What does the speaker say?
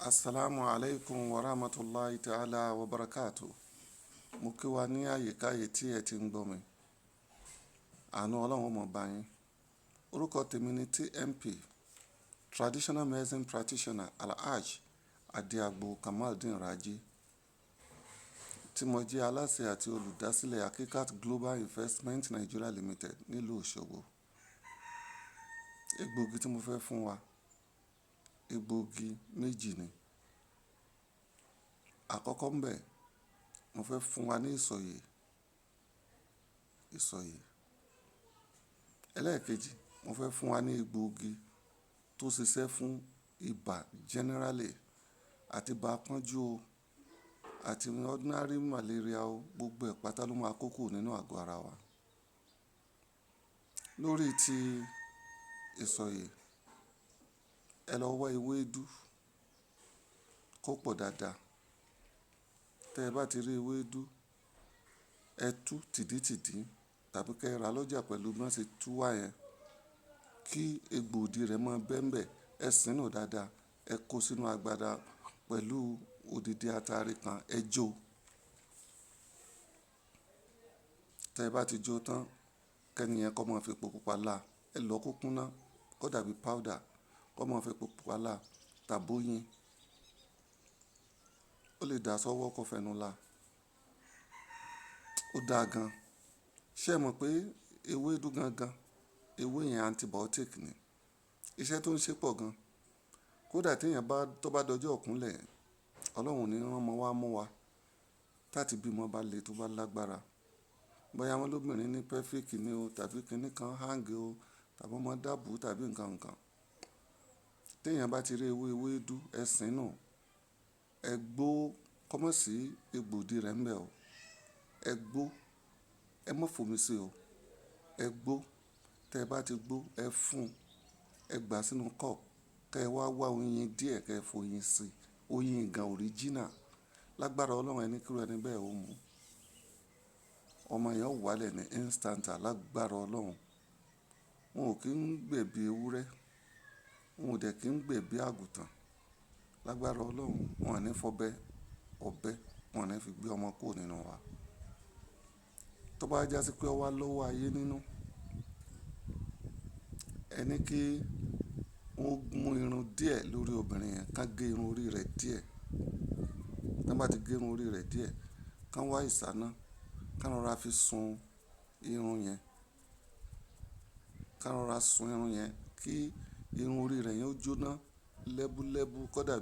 Assalamu alaikum wa rahmatullahi ta'ala wa barakatuh. Mo kí wa ní àyíkáyé tí ẹ ti ń gbọ́ mi. Àánú Ọlọ́run ó mọ̀ bá yín. Orúkọ tèmi ni TMP, Traditional Medicine Practitioner Alhaj Adiagbo Kamaldeen Raji, tí mo jẹ́ aláṣẹ àti olùdásílẹ̀ Hakikat Global Investment Nigeria Limited nílùú Òṣogbo. Egbògi tí mo fẹ́ fún wa, egbògi méjì ni. Àkọ́kọ́ ń bẹ, mo fẹ́ fún wa ní ìsọ̀yè. Ẹlẹ́ẹ̀kejì, mo fẹ́ fún wa ní egbògi tó ṣiṣẹ́ fún ibà generally àti ibà pọ́njú o àti ordinary malaria o, gbogbo ẹ̀ pátá ló máa kókó nínú àgọ́ ara wa. Lórí ti ìsọ̀yè, ẹ lọ wá ewédú kó pọ̀ dáadáa. Tẹ́ ẹ bá ti rí ewédú, ẹ tú tìdítìdí tàbí kẹ́ ẹ rà lọ́jà pẹ̀lú bí wọ́n ṣe tú wá yẹn, kí egbòdì rẹ̀ máa bẹ́m̀bẹ̀, ẹ sínú dáadáa, ẹ kó sínú agbada pẹ̀lú odidi atare kan, ẹ jó. Tẹ́ ẹ bá ti jó tán, kẹ́ni yẹn kó máa fi epo pupa là, ẹ lọ́ kó kúnná, kó dàbí powder, kó máa fi epo pupa là tàbí oyin. Ó lè dà sọ́wọ́ kó fẹnu là. Ó dáa gan. Ṣé ẹ mọ̀ pé ewédú gangan, ewé yẹn antibiotic ni. Iṣẹ́ tó ń ṣe pọ̀ gan. Kódà tí èèyàn tó bá dọjọ́ ọ̀kúnlẹ̀, Ọlọ́run ò ní rán ọmọ wá mú wa. Táti bí ọmọ bá le tó bá lágbára. Bóyá wọ́n lóbìnrin ní pelvic ni o tàbí kíní kan hang o tàbí ọmọ dàbù tàbí nǹkan kan. Tí èèyàn bá ti rí ewédú, ẹ sínú, ẹ gbó kọ́mọ̀ sí egbòdì rẹ̀ ń bẹ o. Ẹ gbó, ẹ má fomi sí o. Ẹ gbó, tẹ́ ẹ bá ti gbó, ẹ fún, ẹ gbà sínú cup, kẹ́ ẹ wá oyin díẹ̀ kẹ́ ẹ foyin sí. Oyin gan original. Lágbára Ọlọ́run ẹni kí irú ẹni bẹ́ẹ̀ ó mu. Ọmọ yẹn ó wálẹ̀ ní instant lágbára Ọlọ́run. Wọn ò kí ń gbẹ̀bí ewúrẹ́, wọn ò dẹ̀ kí ń gbẹ̀bí àgùntàn. Lágbára Ọlọ́run, wọn ò ní fọ̀bẹ, wọn ò ní fi gbé ọmọ kúrò nínú wa. Tó bá jásí pé ó wá lọ́wọ́ ayé nínú, ẹ ní kí wọ́n mú irun díẹ̀ lórí obìnrin yẹn, ká gé irun orí rẹ̀ díẹ̀. Tí wọ́n bá ti gé irun orí rẹ̀ díẹ̀, ká wá ìṣáná, ká rọra fi sun irun yẹn. Ká rọra sun irun yẹn kí irun orí rẹ̀ yẹn ó jóná lẹ́búlẹ́bú kó dà.